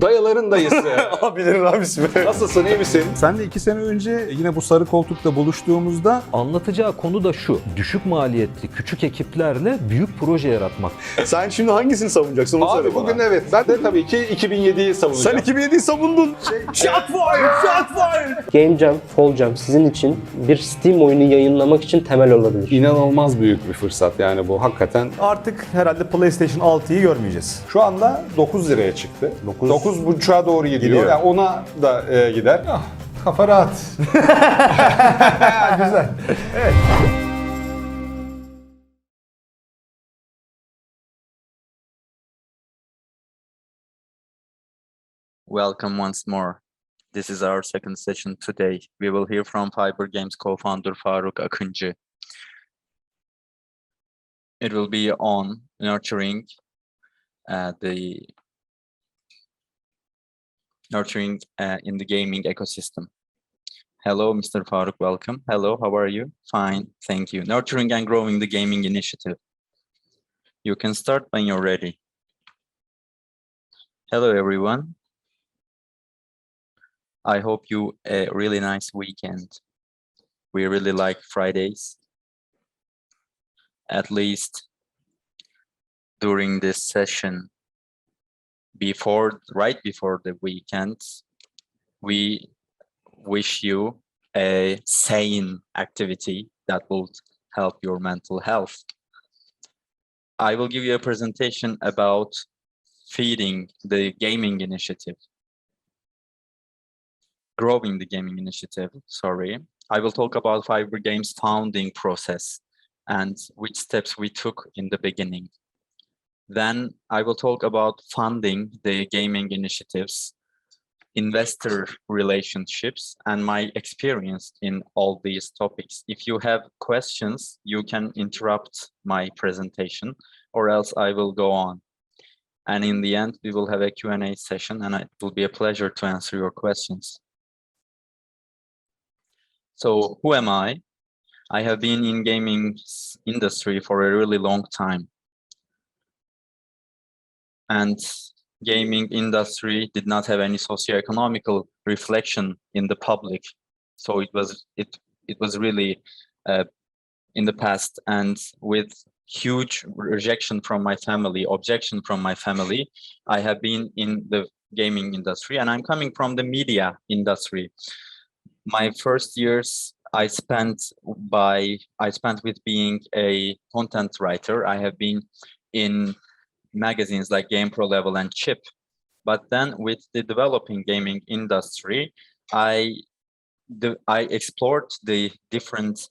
Dayıların dayısı. Abilerin abisi be. Nasılsın, iyi misin? Sen de 2 sene önce yine bu sarı koltukta buluştuğumuzda Anlatacağı konu da şu: düşük maliyetli küçük ekiplerle büyük proje yaratmak. sen şimdi hangisini savunacaksın onu söyle Abi bana. bugün evet. Ben de tabii ki 2007'yi savunacağım. Sen 2007'yi savundun. Shot fire! Shot fire! Game Jam, Fall Jam sizin için bir Steam oyunu yayınlamak için temel olabilir. İnanılmaz büyük bir fırsat yani bu hakikaten. Artık herhalde PlayStation 6'yı görmeyeceğiz. Şu anda 9 liraya çıktı. 9,5'a doğru gidiyor. Gidiyor. Yani ona da gider. Kafa rahat. Güzel. Evet. Welcome once more. This is our second session today. We will hear from Games Co-founder Faruk Akıncı. It will be on nurturing in the gaming ecosystem. Hello, Mr. Faruk, welcome. Hello, how are you? Fine, thank you. Nurturing and growing the gaming initiative. You can start when you're ready. Hello, everyone. I hope you a really nice weekend. We really like Fridays. At least during this session, right before the weekend, we wish you a sane activity that will help your mental health. I will give you a presentation about feeding the gaming initiative. Growing the gaming initiative, sorry. I will talk about Fiber Games' founding process and which steps we took in the beginning. Then I will talk about funding the gaming initiatives, investor relationships, and my experience in all these topics. If you have questions, you can interrupt my presentation, or else I will go on. And in the end, we will have a Q&A session, and it will be a pleasure to answer your questions. So who am I? I have been in gaming industry for a really long time. And gaming industry did not have any socioeconomical reflection in the public. So it was really in the past, and with huge rejection from my family, objection from my family, I have been in the gaming industry, and I'm coming from the media industry. My first years I spent with being a content writer. I have been in magazines like Game Pro Level and Chip. But then with the developing gaming industry, I explored the different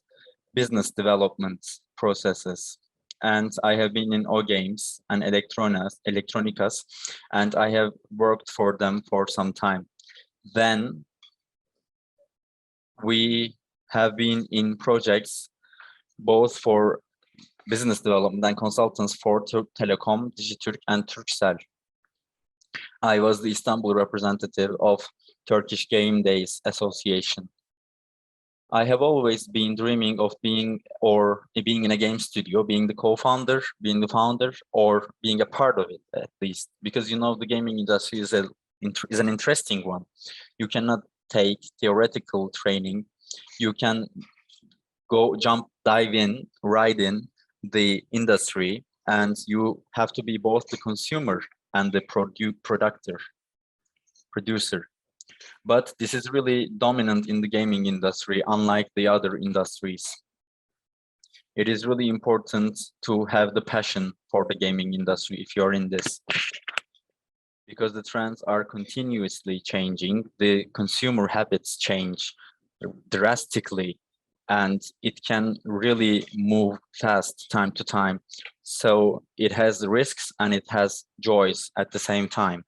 business development processes. And I have been in O Games and Electronicas, and I have worked for them for some time. Then we have been in projects both for business development and consultants for Telecom, Dijitürk, and Turkcell. I was the Istanbul representative of Turkish Game Days Association. I have always been dreaming of being in a game studio, being the co-founder, being the founder, or being a part of it at least, because you know the gaming industry is an interesting one. You cannot take theoretical training. You can dive in, ride in the industry, and you have to be both the consumer and the producer. But this is really dominant in the gaming industry, unlike the other industries. It is really important to have the passion for the gaming industry if you're in this, because the trends are continuously changing. The consumer habits change drastically, and it can really move fast time to time. So it has risks and it has joys at the same time.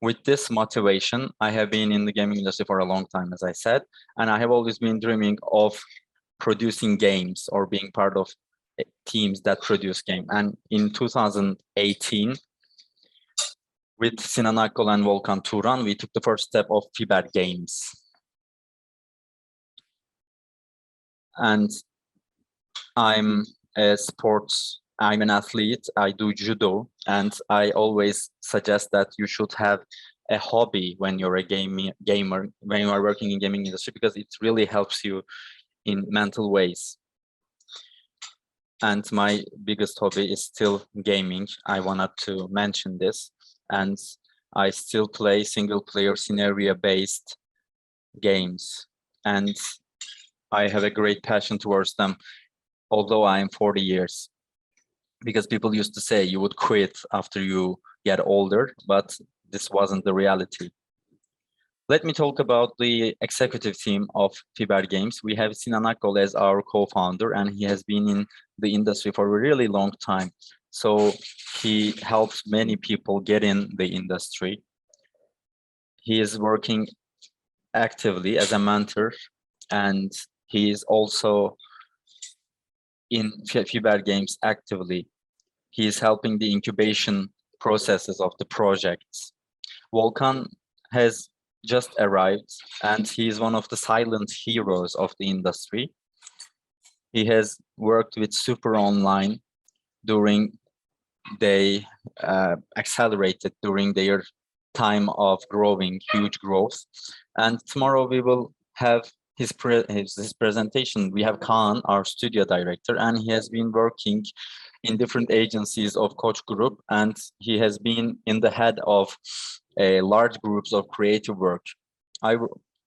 With this motivation, I have been in the gaming industry for a long time, as I said, and I have always been dreaming of producing games or being part of teams that produce games. And in 2018, with Sinan Akkol and Volkan Turan, we took the first step of Fiber Games. And I'm a sports I'm an athlete, I do judo, and I always suggest that you should have a hobby when you're a gamer, when you are working in gaming industry, because it really helps you in mental ways. And my biggest hobby is still gaming. I wanted to mention this. And I still play single player scenario based games. And I have a great passion towards them, although I am 40 years. Because people used to say you would quit after you get older, but this wasn't the reality. Let me talk about the executive team of Fiber Games. We have Sinan Akkol as our co-founder, and he has been in the industry for a really long time. So he helps many people get in the industry. He is working actively as a mentor, and he is also in Fiber Games actively. He is helping the incubation processes of the projects. Volkan has just arrived, and he is one of the silent heroes of the industry. He has worked with Super Online during they accelerated during their time of growing, huge growth. And tomorrow we will have his presentation. We have Kaan, our studio director, and he has been working in different agencies of Koç Group, and he has been in the head of large groups of creative work. I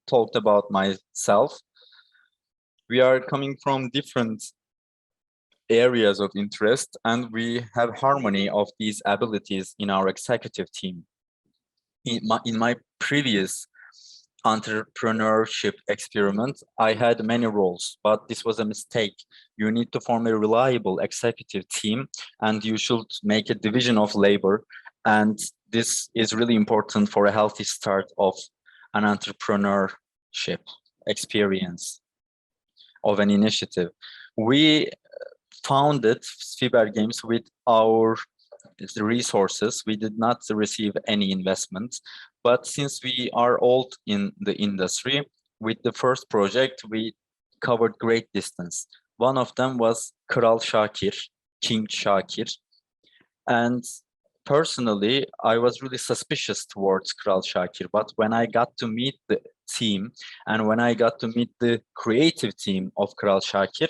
talked about myself. We are coming from different areas of interest, and we have harmony of these abilities in our executive team. In my previous entrepreneurship experiment, I had many roles, but this was a mistake. You need to form a reliable executive team, and you should make a division of labor. And this is really important for a healthy start of an entrepreneurship experience of an initiative. We founded Fiber Games with our resources. We did not receive any investments, but since we are old in the industry, with the first project, we covered great distance. One of them was Kral Shakir, King Shakir. And personally, I was really suspicious towards Kral Shakir, but when I got to meet the team and when I got to meet the creative team of Kral Shakir,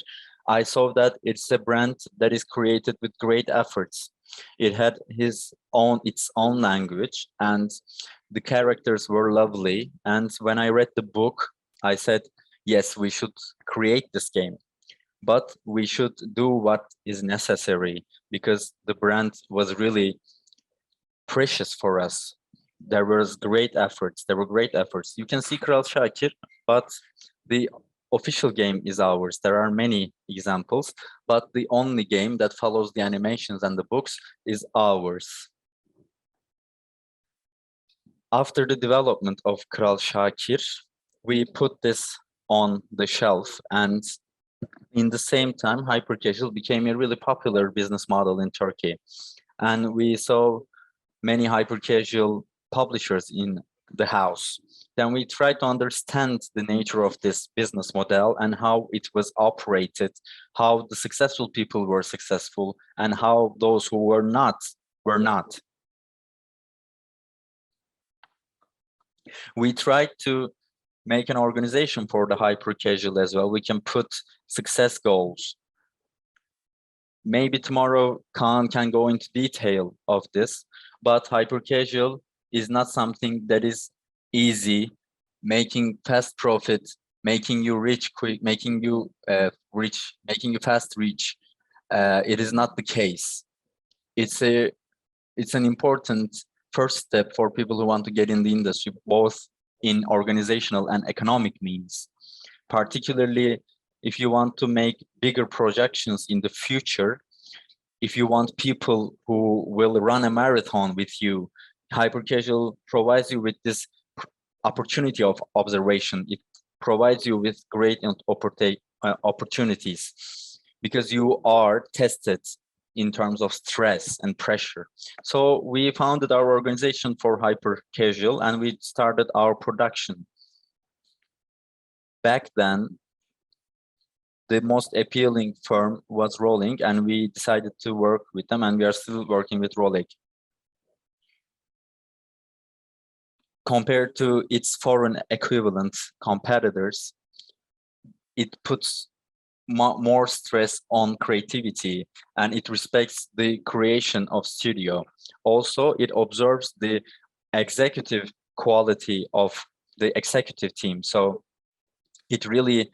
I saw that it's a brand that is created with great efforts. It had its own language, and the characters were lovely. And when I read the book, I said, yes, we should create this game, but we should do what is necessary, because the brand was really precious for us. There were great efforts. You can see Kral Shakir, but the official game is ours. There are many examples, but the only game that follows the animations and the books is ours. After the development of Kral Shakir, we put this on the shelf, and in the same time, hyper-casual became a really popular business model in Turkey. And we saw many hyper-casual publishers in the house. Then we tried to understand the nature of this business model and how it was operated, how the successful people were successful, and how those who were not, were not. We tried to make an organization for the hyper-casual as well. We can put success goals. Maybe tomorrow Kaan can go into detail of this, but hyper-casual is not something that is easy, making fast profit, making you rich quick, making you fast rich. It is not the case. It's an important first step for people who want to get in the industry, both in organizational and economic means. Particularly if you want to make bigger projections in the future, if you want people who will run a marathon with you, hyper-casual provides you with this opportunity of observation. It provides you with great opportunities because you are tested in terms of stress and pressure. So we founded our organization for hyper-casual, and we started our production. Back then, the most appealing firm was Rolling, and we decided to work with them, and we are still working with Rolling. Compared to its foreign equivalent competitors, it puts more stress on creativity, and it respects the creation of studio. Also, it observes the executive quality of the executive team. So it really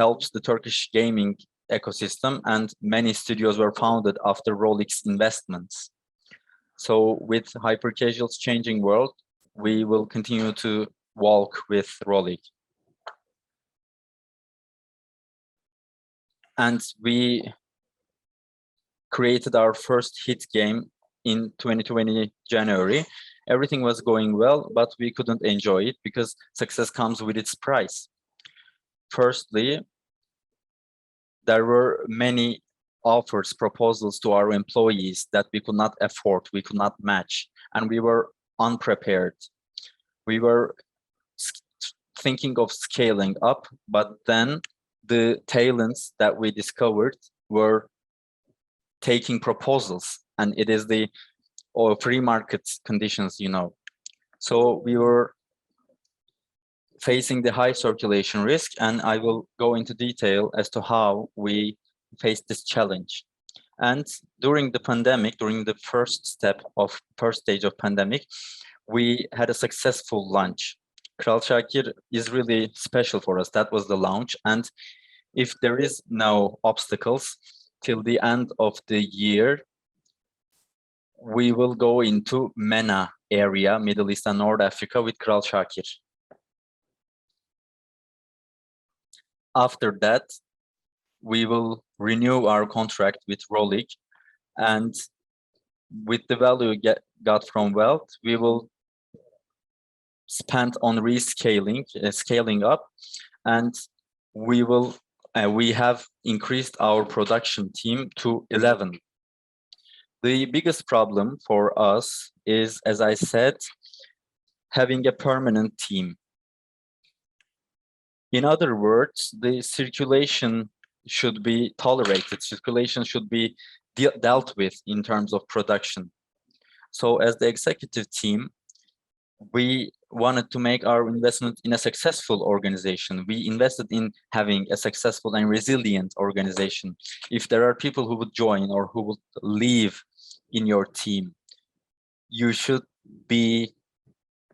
helps the Turkish gaming ecosystem, and many studios were founded after Rolex investments. So with hyper casual's changing world, we will continue to walk with Rolex. And we created our first hit game in 2020 January. Everything was going well, but we couldn't enjoy it because success comes with its price. Firstly, there were many offers, proposals to our employees that we could not afford, we could not match, and we were unprepared. We were thinking of scaling up, but then the talents that we discovered were taking proposals, and it is the free market conditions, you know. So we were facing the high circulation risk, and I will go into detail as to how we faced this challenge. And during the pandemic, during the first stage of pandemic, we had a successful launch. Kral Şakir is really special for us. That was the launch. And if there is no obstacles till the end of the year, we will go into MENA area, Middle East and North Africa, with Kral Şakir. After that, we will renew our contract with Rolex, and with the value got from wealth, we will spend on rescaling, scaling up, and we have increased our production team to 11. The biggest problem for us is, as I said, having a permanent team. In other words, the circulation should be tolerated. Circulation should be dealt with in terms of production. So as the executive team, we wanted to make our investment in a successful organization. We invested in having a successful and resilient organization. If there are people who would join or who would leave in your team, you should be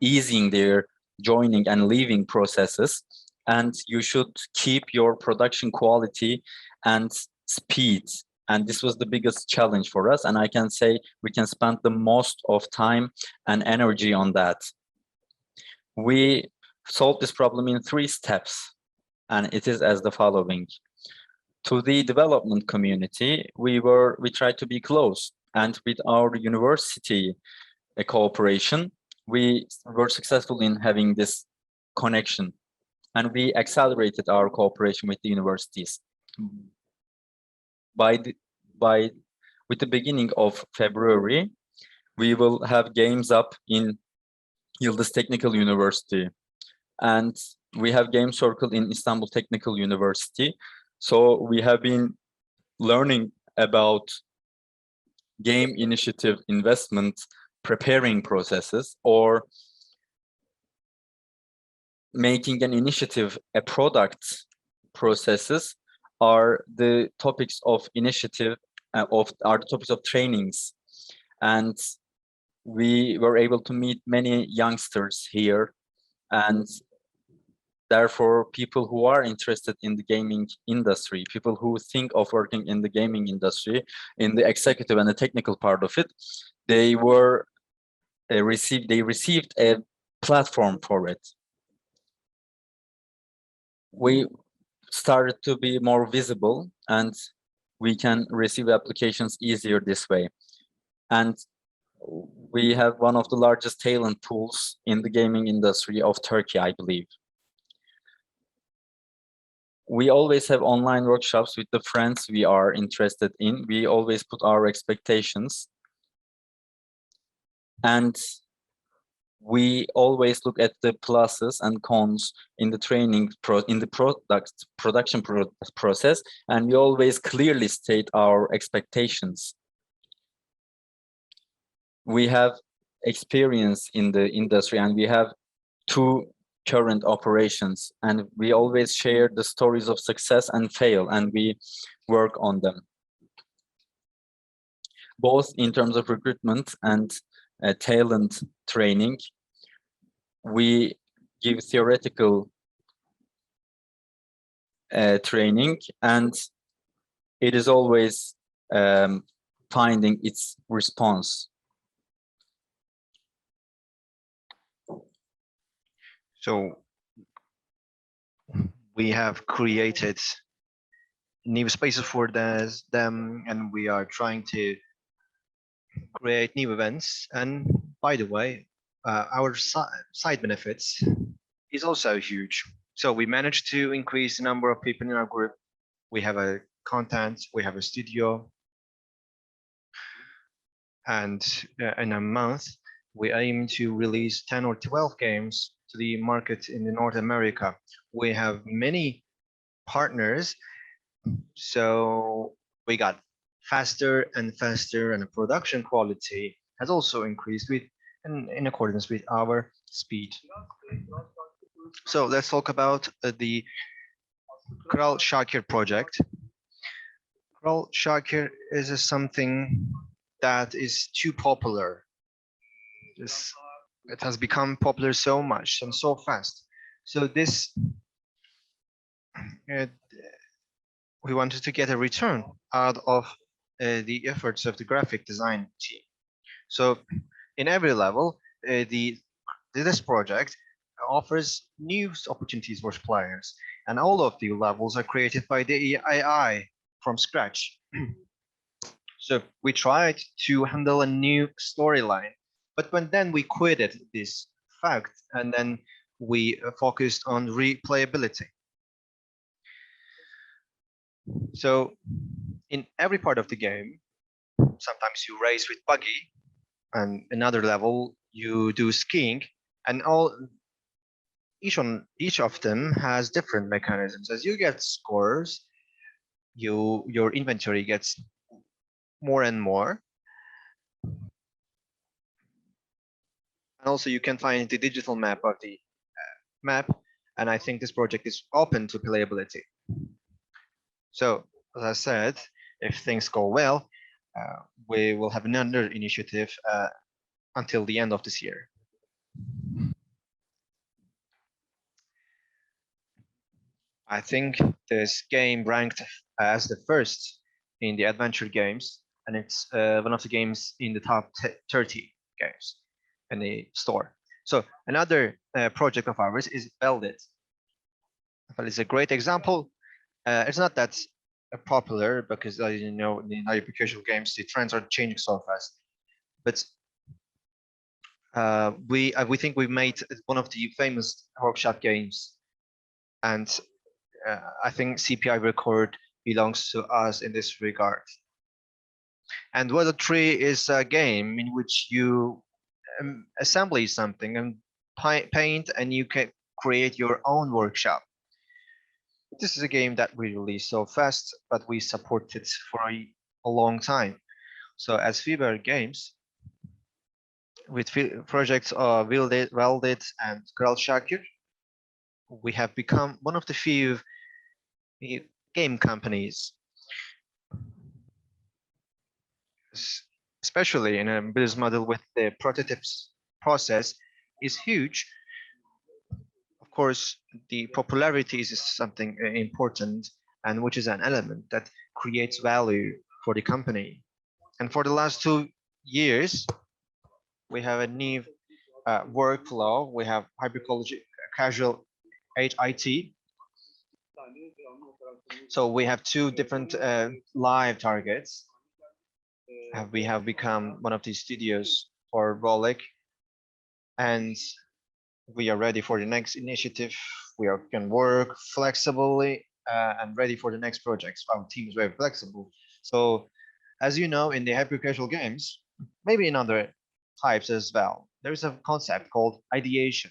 easing their joining and leaving processes, and you should keep your production quality and speed. And this was the biggest challenge for us, and I can say we can spend the most of time and energy on that. We solved this problem in 3 steps, and it is as the following. To the development community, we tried to be close, and with our university cooperation, we were successful in having this connection, and we accelerated our cooperation with the universities. With the beginning of February, we will have games up in Yıldız Technical University, and we have Game Circle in Istanbul Technical University. So we have been learning about game initiative investment preparing processes, or making an initiative a product processes are the topics of initiative, are the topics of trainings. And we were able to meet many youngsters here, and therefore people who are interested in the gaming industry, people who think of working in the gaming industry, in the executive and the technical part of it, they received a platform for it. We started to be more visible, and we can receive applications easier this way. And we have one of the largest talent pools in the gaming industry of Turkey, I believe. We always have online workshops with the friends we are interested in. We always put our expectations. And we always look at the pluses and cons in the production process, and we always clearly state our expectations. We have experience in the industry, and we have 2 current operations, and we always share the stories of success and fail, and we work on them, both in terms of recruitment and talent training. We give theoretical training, and it is always finding its response. So we have created new spaces for them, and we are trying to create new events. And by the way, our side benefits is also huge. So we managed to increase the number of people in our group. We have a content, we have a studio, and in a month we aim to release 10 or 12 games to the market in North America. We have many partners, so we got faster and faster, and the production quality has also increased in accordance with our speed. So let's talk about the Kral Shakir project. Kral Shakir is something that is too popular. It has become popular so much and so fast. So we wanted to get a return out of the efforts of the graphic design team. So in every level, this project offers new opportunities for players, and all of the levels are created by the AI from scratch. So we tried to handle a new storyline, but then we quitted this fact, and then we focused on replayability. So in every part of the game, sometimes you race with buggy, and another level you do skiing, and each of them has different mechanisms. As you get scores, your inventory gets more and more, and also you can find the digital map of the map, and I think this project is open to playability. So as I said, if things go well, we will have another initiative until the end of this year. I think this game ranked as the first in the adventure games, and it's one of the games in the top 30 games in the store. So another project of ours is Veldit. Well, it's a great example. It's not that popular because you know, in hyper-casual games the trends are changing so fast. But we think we made one of the famous workshop games, and I think CPI record belongs to us in this regard. And Weather Tree is a game in which you assemble something and paint, and you can create your own workshop. This is a game that we released so fast, but we supported it for a long time. So as Fiber Games, with projects of Veldit and Kral Shakir, we have become one of the few game companies, especially in a business model with the prototypes process is huge. Of course, the popularity is something important, and which is an element that creates value for the company. And for the last 2 years, we have a new workflow. We have hyper-casual HIT. So we have 2 different live targets. We have become one of these studios for Rolik, and we are ready for the next initiative. We can work flexibly and ready for the next projects. Our team is very flexible. So as you know, in the hyper-casual games, maybe in other types as well, there is a concept called ideation,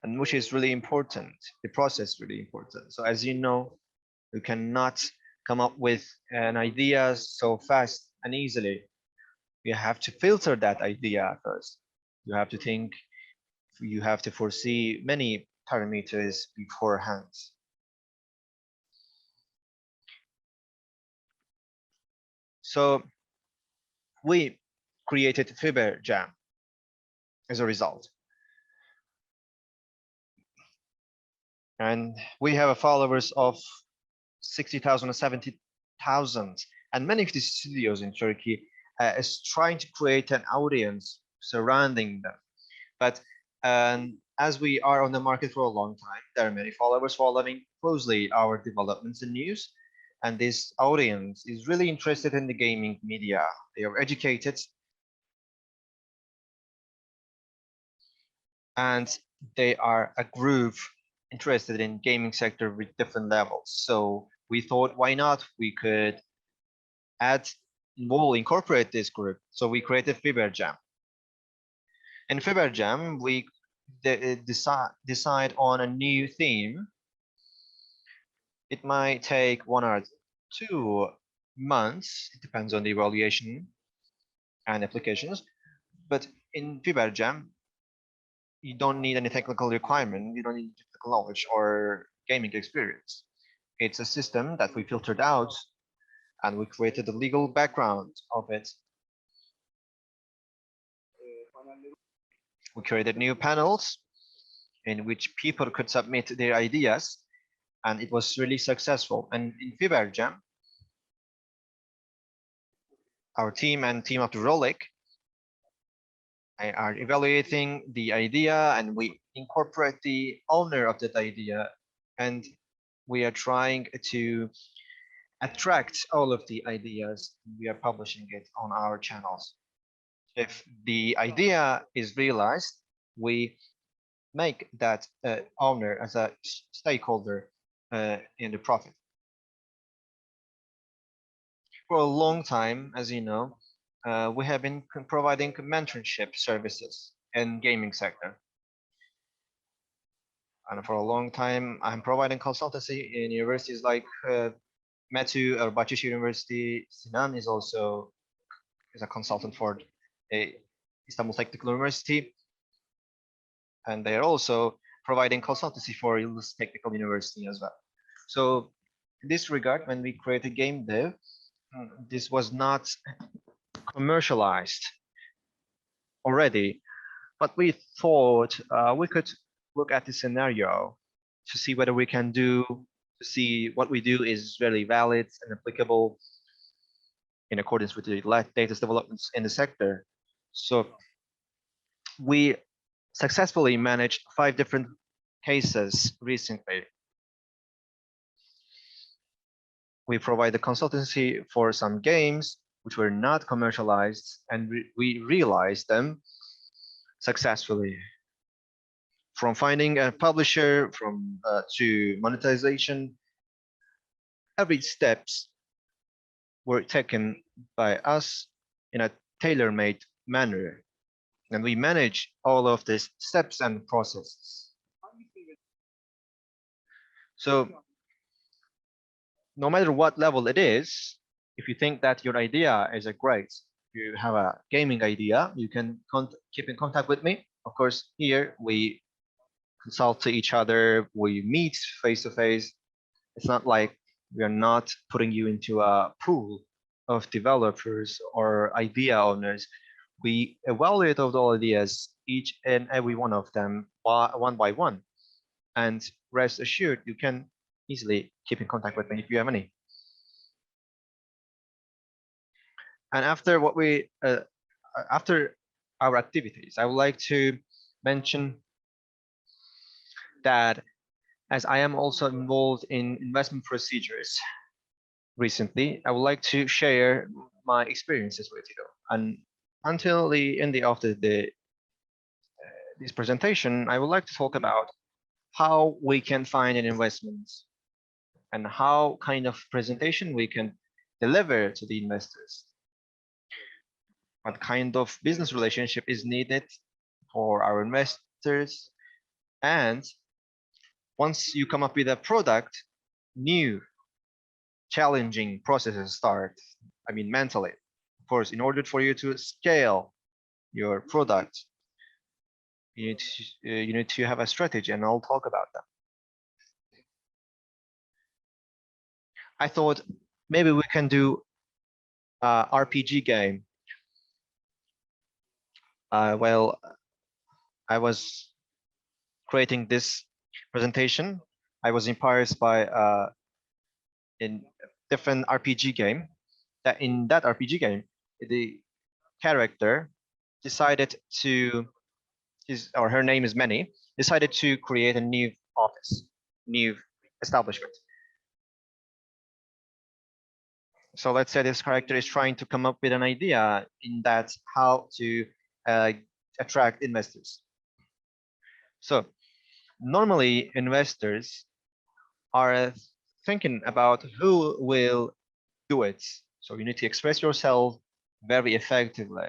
and which is really important. The process is really important. So as you know, you cannot come up with an idea so fast and easily. You have to filter that idea first. You have to think, you have to foresee many parameters beforehand. So we created Fiber Jam as a result. And we have a followers of 60,000 or 70,000. And many of these studios in Turkey is trying to create an audience surrounding them. But as we are on the market for a long time, there are many followers following closely our developments and news. And this audience is really interested in the gaming media. They are educated. And they are a group interested in gaming sector with different levels. So we thought, why not? We could incorporate this group. So we created Fiber Jam. In Fiber Jam, we decide on a new theme. It might take 1 or 2 months. It depends on the evaluation and applications. But in Fiber Jam, you don't need any technical requirement. You don't need technical knowledge or gaming experience. It's a system that we filtered out, and we created the legal background of it. We created new panels in which people could submit their ideas, and it was really successful. And in Fiber Jam, our team and team of the Rolik are evaluating the idea, and we incorporate the owner of that idea, and we are trying to attract all of the ideas. We are publishing it on our channels. If the idea is realized, we make that owner as a stakeholder in the profit. For a long time, as you know, we have been providing mentorship services in gaming sector. And for a long time, I'm providing consultancy in universities like METÜ or Bahçeşehir University. Sinan is also a consultant for Istanbul Technical University. And they are also providing consultancy for Yıldız Technical University as well. So in this regard, when we created Game Dev, this was not commercialized already, but we thought we could look at the scenario to see whether we can to see what we do is really valid and applicable in accordance with the latest developments in the sector. So we successfully managed 5 different cases recently. We provide the consultancy for some games which were not commercialized, and we realized them successfully. From finding a publisher, to monetization, every steps were taken by us in a tailor-made manner, and we manage all of these steps and processes. So no matter what level it is, if you think that your idea is you have a gaming idea, you can keep in contact with me. Of course, here we consult to each other, we meet face to face. It's not like we are not putting you into a pool of developers or idea owners. We evaluate all the ideas, each and every one of them, one by one. And rest assured, you can easily keep in contact with me if you have any. And after after our activities, I would like to mention that as I am also involved in investment procedures recently, I would like to share my experiences with you. And until the end of this presentation, I would like to talk about how we can find an investment and how kind of presentation we can deliver to the investors. what kind of business relationship is needed for our investors. And once you come up with a product, new challenging processes start. I mean, mentally, of course, in order for you to scale your product, you need to have a strategy, and I'll talk about that. I thought maybe we can do a RPG game. Well, I was creating this presentation. I was inspired by in different RPG game. That in that RPG game, the character decided to, his or her name is Manny, decided to create a new office, new establishment. So let's say this character is trying to come up with an idea in that how to attract investors. So normally investors are thinking about who will do it. So you need to express yourself very effectively.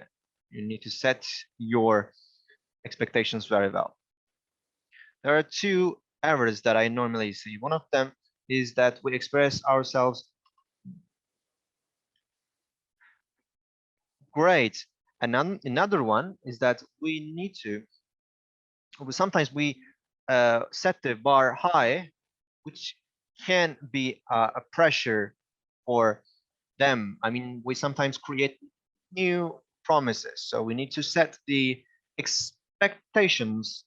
You need to set your expectations very well. There are two errors that I normally see. One of them is that we express ourselves great. And another one is that we need to, sometimes we set the bar high, which can be a pressure for them. I mean, we sometimes create new promises. So we need to set the expectations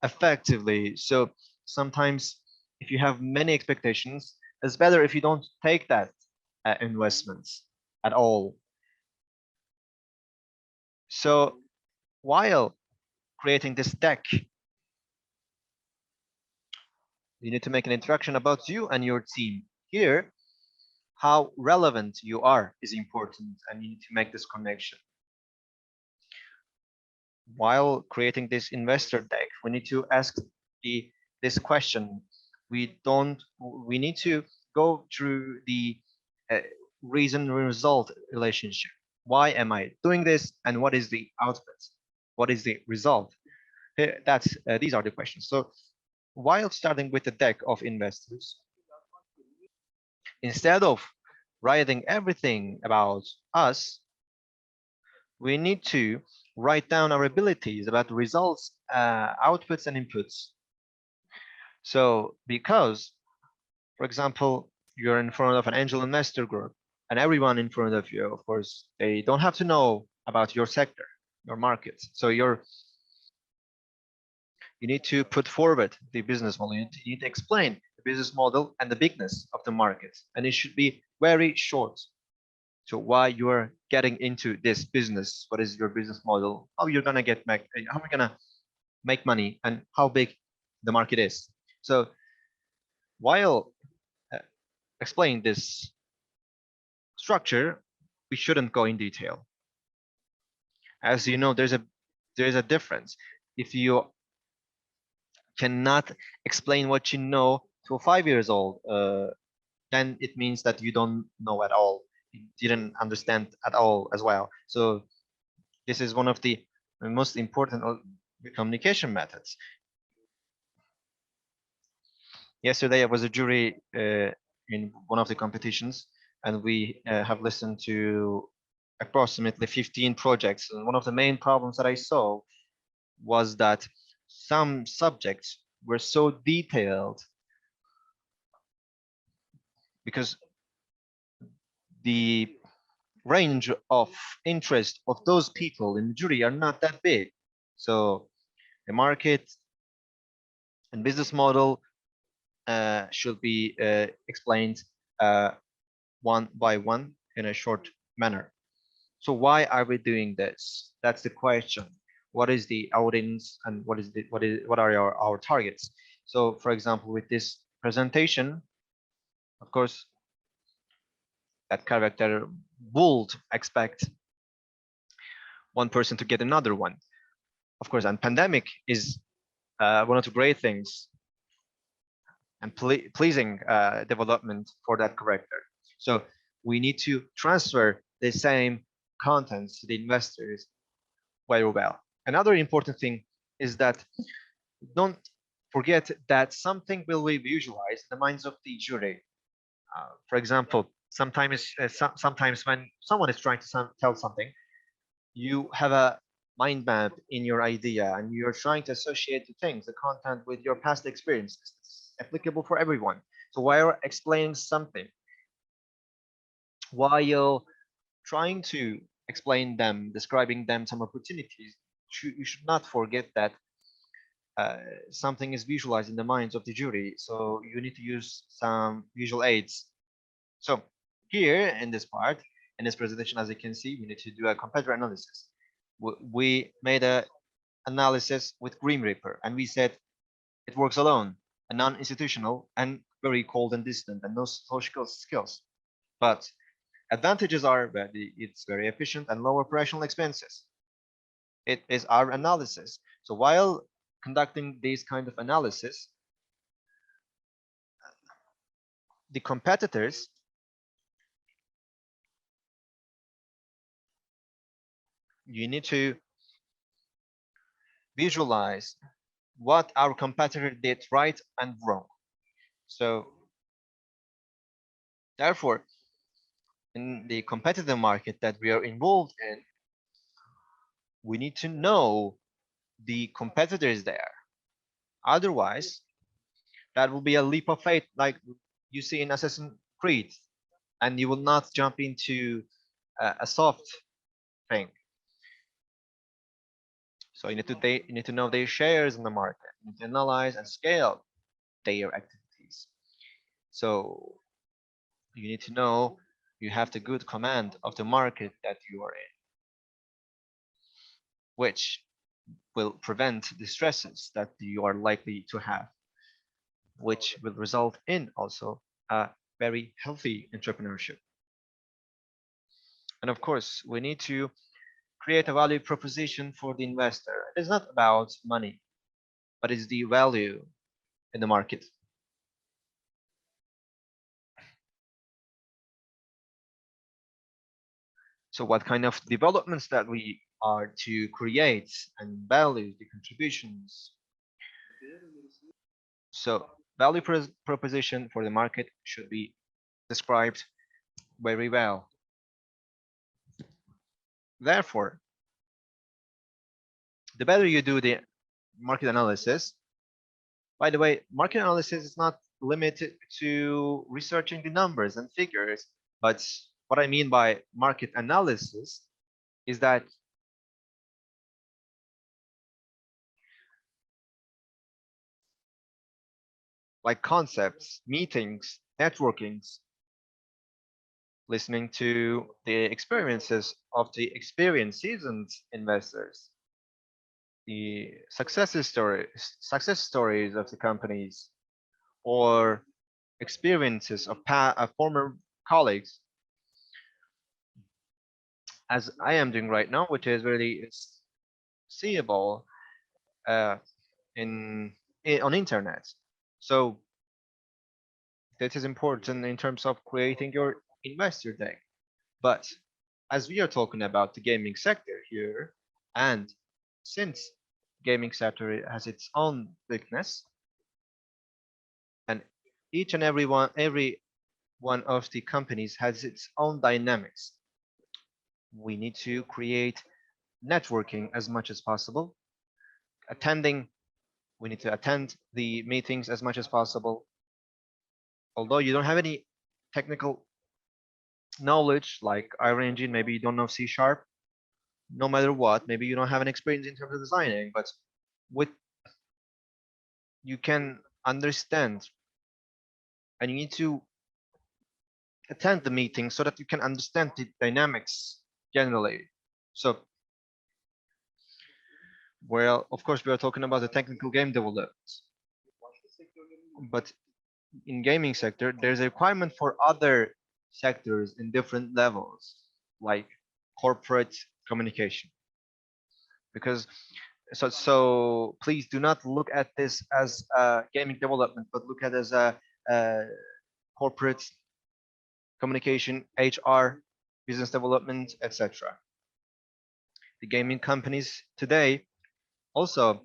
effectively. So sometimes if you have many expectations, it's better if you don't take that investments at all. So while creating this deck, you need to make an introduction about you and your team. Here, how relevant you are is important, and you need to make this connection. While creating this investor deck, we need to ask this question. We need to go through the reason result relationship. Why am I doing this, and what is the output? What is the result? These are the questions. So while starting with the deck of investors, instead of writing everything about us, we need to write down our abilities about results, outputs, and inputs. So because, for example, you're in front of an angel investor group, and everyone in front of you, of course, they don't have to know about your sector, your market. So you need to put forward the business model. You need to explain the business model and the bigness of the market, and it should be very short. So why you are getting into this business? What is your business model? How you're gonna how we're gonna make money, and how big the market is. So while explaining this structure, we shouldn't go in detail. As you know, there's a difference. If you cannot explain what you know to a 5 years old, then it means that you don't know at all. You didn't understand at all as well. So this is one of the most important communication methods. Yesterday I was a jury in one of the competitions, and we have listened to approximately 15 projects. And one of the main problems that I saw was that some subjects were so detailed because the range of interest of those people in the jury are not that big. So the market and business model should be explained one by one in a short manner. So why are we doing this? That's the question. What is the audience, and what are our targets? So for example, with this presentation, of course, that character would expect one person to get another one. Of course, and pandemic is one of the great things and pleasing development for that character. So we need to transfer the same contents to the investors very well. Another important thing is that don't forget that something will be visualized in the minds of the jury. For example, sometimes when someone is trying to tell something, you have a mind map in your idea and you're trying to associate the things, the content with your past experiences. It's applicable for everyone. So while explaining something, while trying to explain them, describing them some opportunities, you should not forget that something is visualized in the minds of the jury. So you need to use some visual aids. So here in this part, in this presentation, as you can see, we need to do a competitor analysis. We made a analysis with Grim Reaper, and we said it works alone, a non-institutional and very cold and distant and no social skills. But advantages are that it's very efficient and low operational expenses. It is our analysis. So while conducting these kind of analysis, the competitors you need to visualize what our competitor did right and wrong. So therefore, in the competitive market that we are involved in, we need to know the competitors there. Otherwise, that will be a leap of faith like you see in Assassin's Creed, and you will not jump into a soft thing. So you need to know their shares in the market. You need to analyze and scale their activities. So you need to know you have the good command of the market that you are in, which will prevent the stresses that you are likely to have, which will result in also a very healthy entrepreneurship. And of course, we need to create a value proposition for the investor. It is not about money, but it's the value in the market. So what kind of developments that we are to create and value the contributions. So value proposition for the market should be described very well. Therefore, the better you do the market analysis, by the way, market analysis is not limited to researching the numbers and figures, but what I mean by market analysis is that like concepts, meetings, networkings, listening to the experiences of the experienced seasoned investors, the success stories of the companies, or experiences of former colleagues, as I am doing right now, which is really seeable on internet. So this is important in terms of creating your investor deck. But as we are talking about the gaming sector here, and since gaming sector has its own weakness, and each and every one of the companies has its own dynamics, we need to create networking as much as possible. We need to attend the meetings as much as possible. Although you don't have any technical knowledge like Iron Engine, maybe you don't know C#, no matter what, maybe you don't have an experience in terms of designing, but you can understand, and you need to attend the meeting so that you can understand the dynamics generally. So, well, of course, we are talking about the technical game development, but in gaming sector, there's a requirement for other sectors in different levels, like corporate communication. Because so please do not look at this as gaming development, but look at it as a corporate communication, HR, business development, etc. The gaming companies today also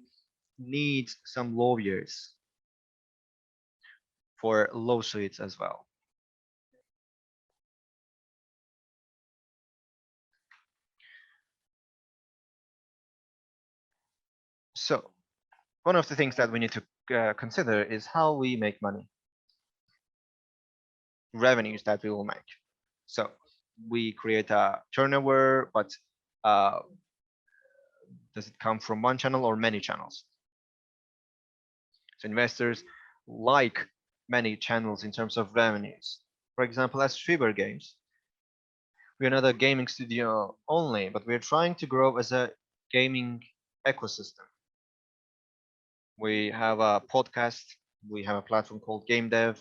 need some lawyers for lawsuits as well. So one of the things that we need to consider is how we make money, revenues that we will make. So we create a turnover, but does it come from one channel or many channels? So investors like many channels in terms of revenues. For example, as Freebird Games, we are not a gaming studio only, but we are trying to grow as a gaming ecosystem. We have a podcast, we have a platform called Game Dev.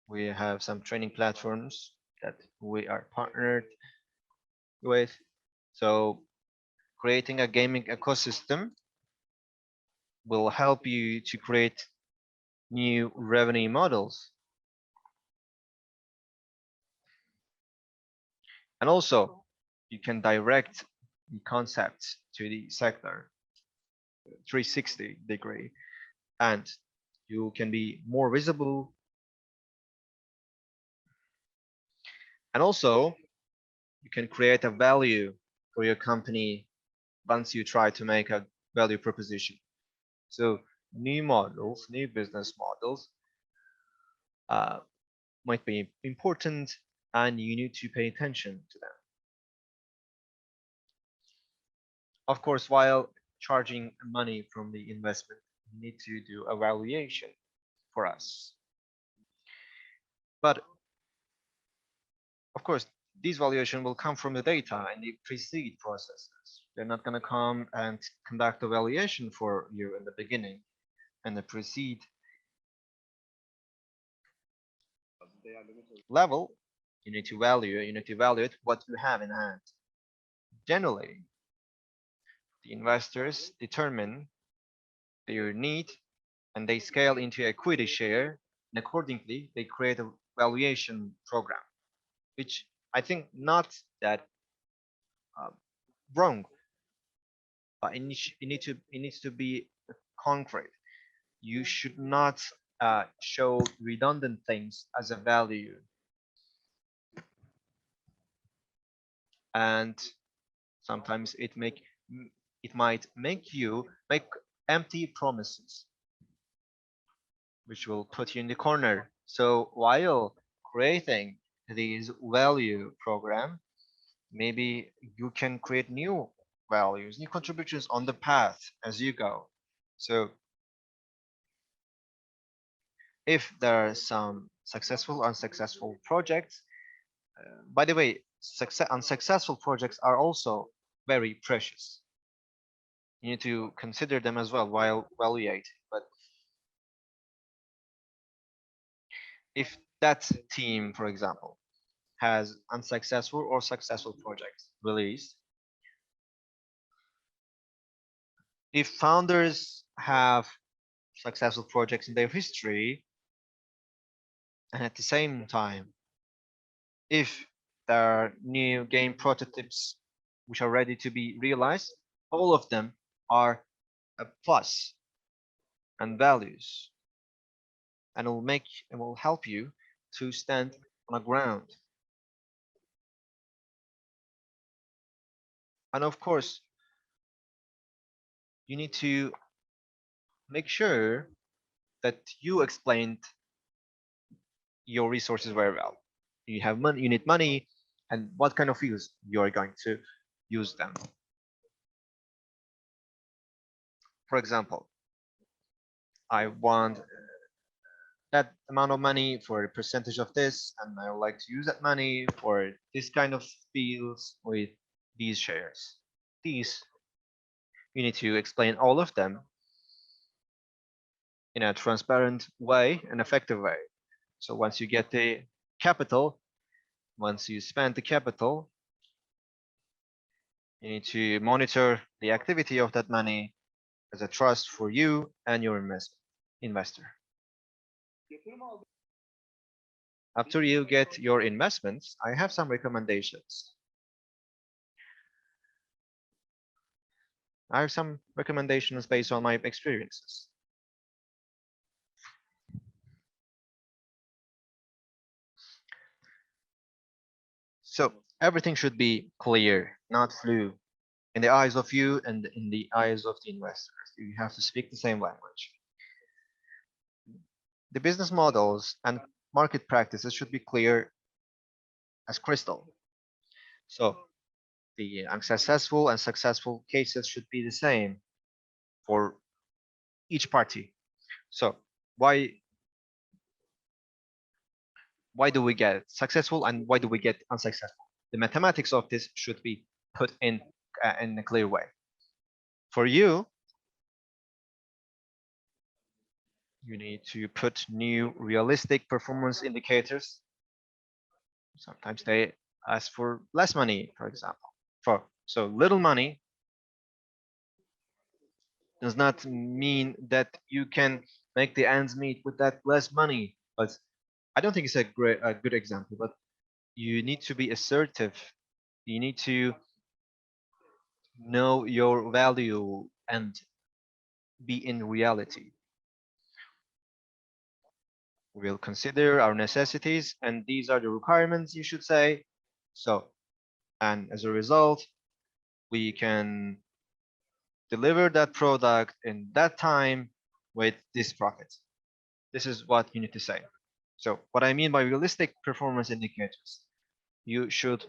We have some training platforms that we are partnered with. So creating a gaming ecosystem will help you to create new revenue models. And also, you can direct the concepts to the sector 360 degree, and you can be more visible. And also, you can create a value for your company once you try to make a value proposition. So new models, new business models might be important, and you need to pay attention to them. Of course, while charging money from the investment, you need to do a valuation for us. But of course, this valuation will come from the data and the pre-seed processes. They're not going to come and conduct a valuation for you in the beginning and the pre-seed level. You need to evaluate what you have in hand. Generally, the investors determine their need and they scale into equity share, and accordingly, they create a valuation program, which I think not that wrong, but it needs to be concrete. You should not show redundant things as a value, and sometimes it might make you make empty promises, which will put you in the corner. So while creating these value program, maybe you can create new values, new contributions on the path as you go. So if there are some successful, unsuccessful projects, by the way, unsuccessful projects are also very precious. You need to consider them as well while evaluating. But if that team, for example, has unsuccessful or successful projects released, if founders have successful projects in their history, and at the same time, if there are new game prototypes which are ready to be realized, all of them are a plus and values, and it will help you to stand on a ground. And of course, you need to make sure that you explained your resources very well. You have money, you need money, and what kind of use you are going to use them. For example, I want that amount of money for a percentage of this, and I would like to use that money for this kind of deals with these shares. These, you need to explain all of them in a transparent way, an effective way. So once you get the capital, once you spend the capital, you need to monitor the activity of that money as a trust for you and your investor. After you get your investments, I have some recommendations. I have some recommendations based on my experiences. So everything should be clear, not flu, in the eyes of you and in the eyes of the investors. You have to speak the same language. The business models and market practices should be clear as crystal. So the unsuccessful and successful cases should be the same for each party. So why do we get successful and why do we get unsuccessful? The mathematics of this should be put in a clear way. For you, you need to put new realistic performance indicators. Sometimes they ask for less money, for example. So little money does not mean that you can make the ends meet with that less money. But I don't think it's a good example, but you need to be assertive. You need to know your value and be in reality. We'll consider our necessities, and these are the requirements, you should say. So, and as a result, we can deliver that product in that time with this profit. This is what you need to say. So what I mean by realistic performance indicators, you should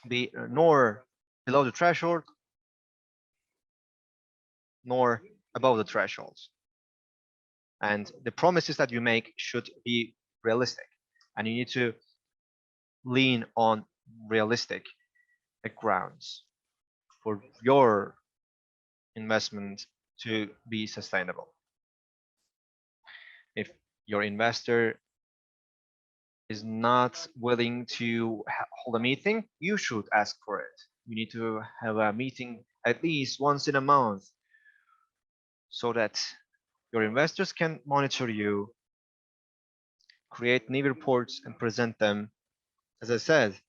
be nor below the threshold nor above the thresholds. And the promises that you make should be realistic. And you need to lean on realistic grounds for your investment to be sustainable. If your investor is not willing to hold a meeting, you should ask for it. You need to have a meeting at least once in a month so that your investors can monitor you, create new reports and present them. As I said,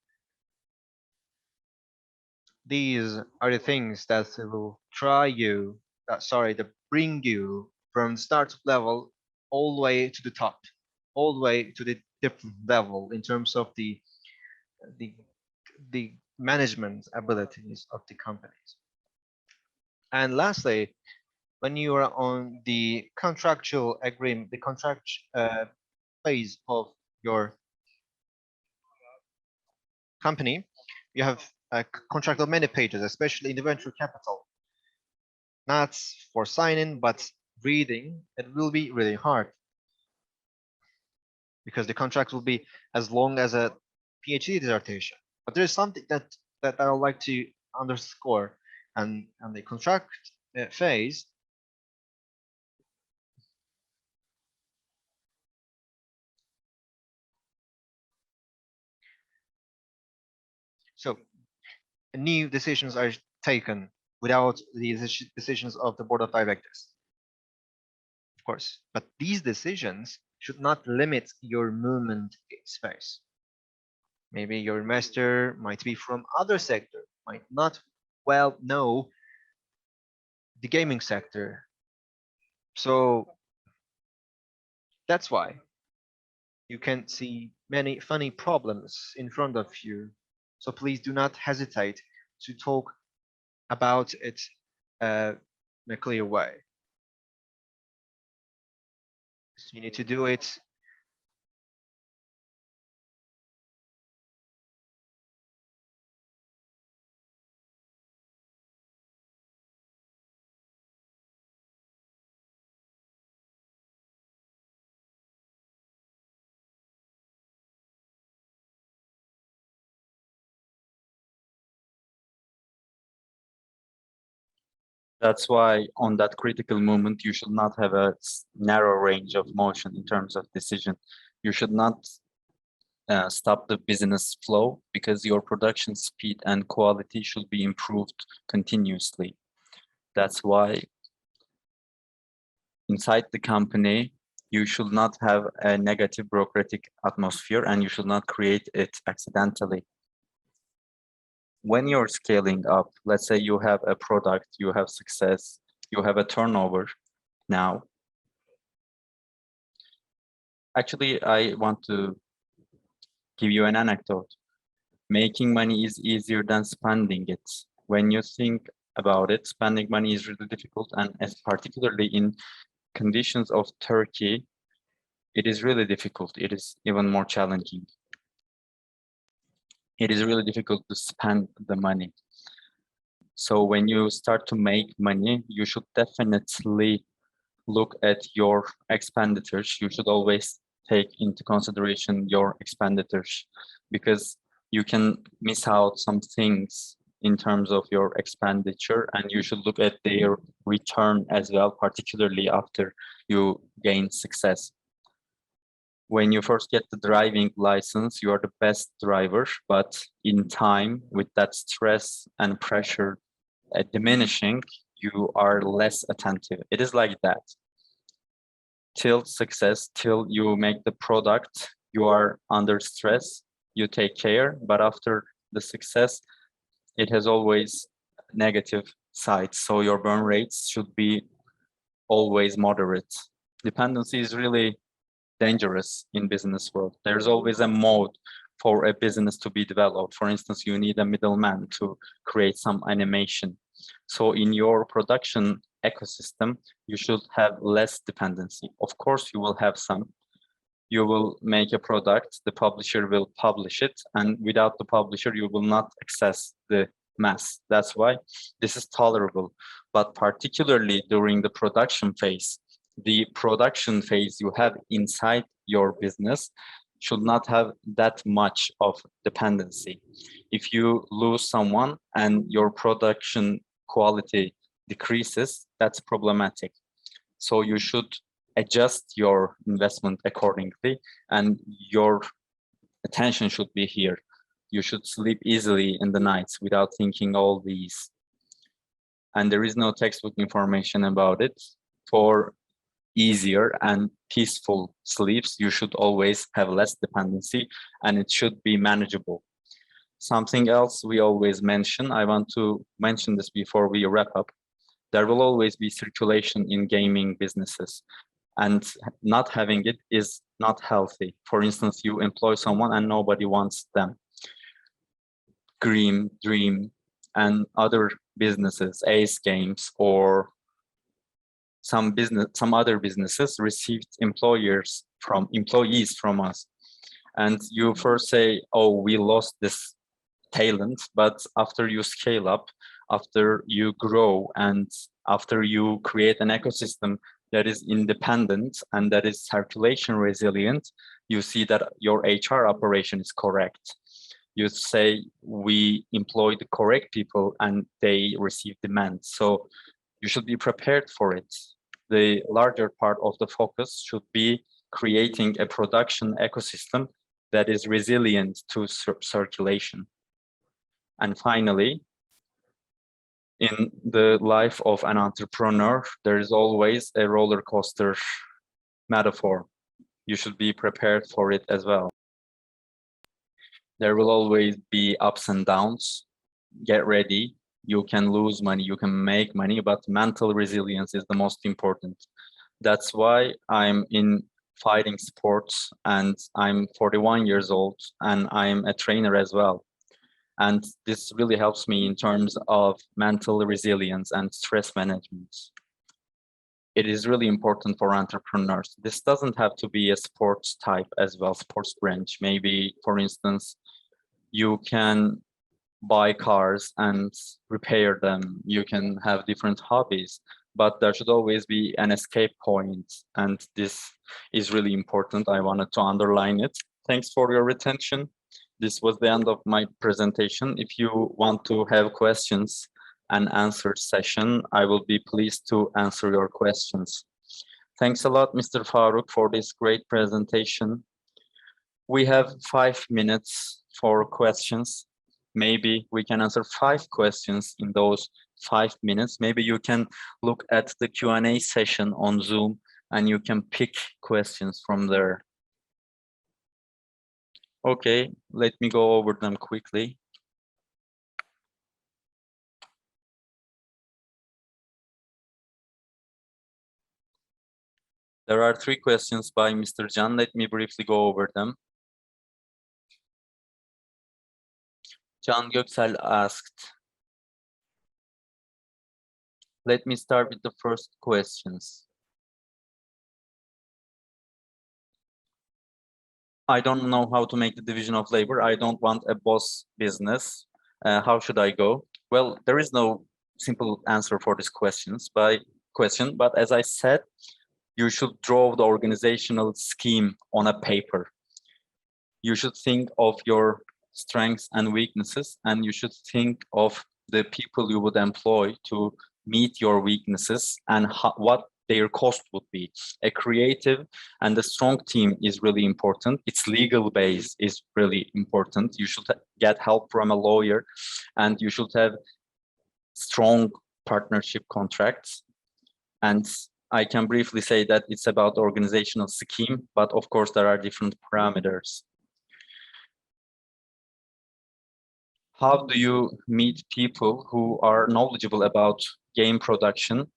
these are the things that will that bring you from startup level all the way to the top, all the way to the different level in terms of the management abilities of the companies. And lastly, when you are on the contractual agreement, the contract phase of your company, you have a contract of many pages, especially in the venture capital. Not for signing, but reading, it will be really hard because the contract will be as long as a PhD dissertation. But there is something that I would like to underscore, and the contract phase. So new decisions are taken without the decisions of the board of directors, of course. But these decisions should not limit your movement space. Maybe your investor might be from other sector, might not well know the gaming sector. So that's why you can see many funny problems in front of you. So please do not hesitate to talk about it in a clear way. So you need to do it That's why on that critical moment, you should not have a narrow range of motion in terms of decision. You should not stop the business flow because your production speed and quality should be improved continuously. That's why inside the company, you should not have a negative bureaucratic atmosphere and you should not create it accidentally. When you're scaling up, let's say you have a product, you have success, you have a turnover now. Actually, I want to give you an anecdote. Making money is easier than spending it. When you think about it, spending money is really difficult, and particularly in conditions of Turkey, it is really difficult. It is even more challenging. It is really difficult to spend the money. So when you start to make money, you should definitely look at your expenditures. You should always take into consideration your expenditures, because you can miss out some things in terms of your expenditure, and you should look at their return as well, particularly after you gain success. When you first get the driving license, you are the best driver, but in time, with that stress and pressure diminishing, you are less attentive. It is like that. Till success, till you make the product, you are under stress, you take care, but after the success, it has always negative sides. So your burn rates should be always moderate. Dependency is really dangerous in business world. There's always a mode for a business to be developed. For instance, you need a middleman to create some animation. So in your production ecosystem, you should have less dependency. Of course, you will have some. You will make a product, the publisher will publish it, and without the publisher, you will not access the mass. That's why this is tolerable. But particularly during the production phase, the production phase you have inside your business should not have that much of dependency. If you lose someone and your production quality decreases, that's problematic. So you should adjust your investment accordingly, and your attention should be here. You should sleep easily in the nights without thinking all these. And there is no textbook information about it. For easier and peaceful sleeps, you should always have less dependency, and it should be manageable. Something else we always mention, I want to mention this before we wrap up. There will always be circulation in gaming businesses, and not having it is not healthy. For instance, you employ someone and nobody wants them. Dream, and other businesses, Ace Games or some other businesses received employees from us. And you first say, oh, we lost this talent, but after you scale up, after you grow, and after you create an ecosystem that is independent and that is circulation resilient, you see that your HR operation is correct. You say, we employ the correct people and they receive demand. So you should be prepared for it. The larger part of the focus should be creating a production ecosystem that is resilient to circulation. And finally, in the life of an entrepreneur, there is always a roller coaster metaphor. You should be prepared for it as well. There will always be ups and downs. Get ready. You can lose money, you can make money, but mental resilience is the most important. That's why I'm in fighting sports, and I'm 41 years old, and I'm a trainer as well. And this really helps me in terms of mental resilience and stress management. It is really important for entrepreneurs. This doesn't have to be a sports type as well, sports branch. Maybe, for instance, you can buy cars and repair them. You can have different hobbies, but there should always be an escape point. And this is really important. I wanted to underline it. Thanks for your attention. This was the end of my presentation. If you want to have questions and answer session, I will be pleased to answer your questions. Thanks a lot, Mr. Faruk, for this great presentation. We have 5 minutes for questions. maybe we can answer 5 questions in those 5 minutes. Maybe you can look at the Q&A session on Zoom and you can pick questions from there. Okay, let me go over them quickly. There are 3 questions by Mr. Can. Let me briefly go over them. Can Göksel asked, let me start with the first questions. I don't know how to make the division of labor. I don't want a boss business. How should I go? Well, there is no simple answer for this question, but as I said, you should draw the organizational scheme on a paper. You should think of your strengths and weaknesses, and you should think of the people you would employ to meet your weaknesses and what their cost would be. A creative and a strong team is really important. Its legal base is really important. You should get help from a lawyer, and you should have strong partnership contracts. And I can briefly say that it's about organizational scheme, but of course there are different parameters. How do you meet people who are knowledgeable about game production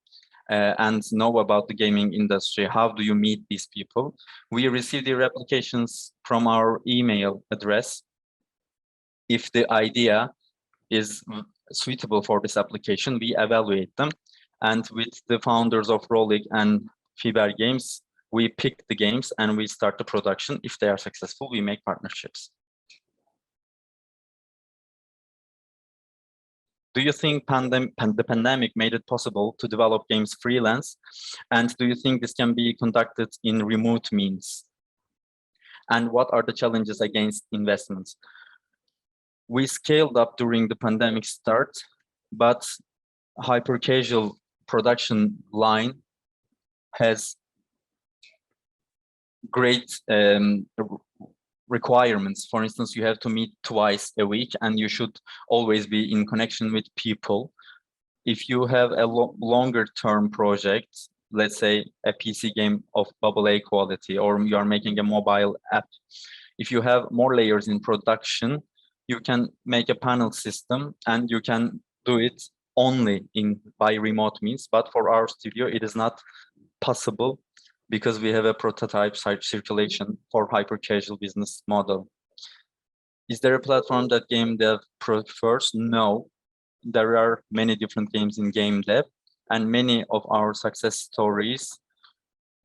and know about the gaming industry? How do you meet these people? We receive their applications from our email address. If the idea is suitable for this application, we evaluate them. And with the founders of Rolig and Fiber Games, we pick the games and we start the production. If they are successful, we make partnerships. Do you think the pandemic made it possible to develop games freelance? And do you think this can be conducted in remote means? And what are the challenges against investments? We scaled up during the pandemic start, but hyper-casual production line has great requirements. For instance, you have to meet twice a week and you should always be in connection with people. If you have a longer term project, let's say a PC game of AA quality, or you are making a mobile app, if you have more layers in production, you can make a panel system and you can do it only by remote means. But for our studio, it is not possible, because we have a prototype site circulation for hyper-casual business model. Is there a platform that game dev prefers? No, there are many different games in game dev, and many of our success stories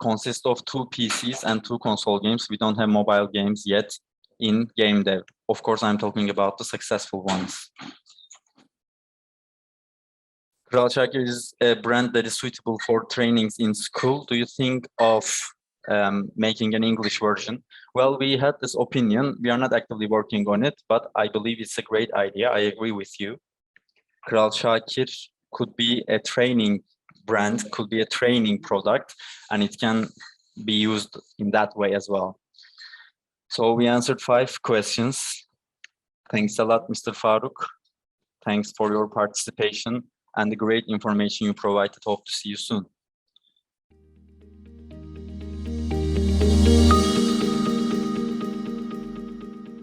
consist of 2 PCs and 2 console games. We don't have mobile games yet in game dev. Of course, I'm talking about the successful ones. Kral Şakir is a brand that is suitable for trainings in school. Do you think of making an English version? Well, we had this opinion. We are not actively working on it, but I believe it's a great idea. I agree with you. Kral Şakir could be a training brand, could be a training product, and it can be used in that way as well. So we answered 5 questions. Thanks a lot, Mr. Faruk. Thanks for your participation and the great information you provided. Hope to see you soon.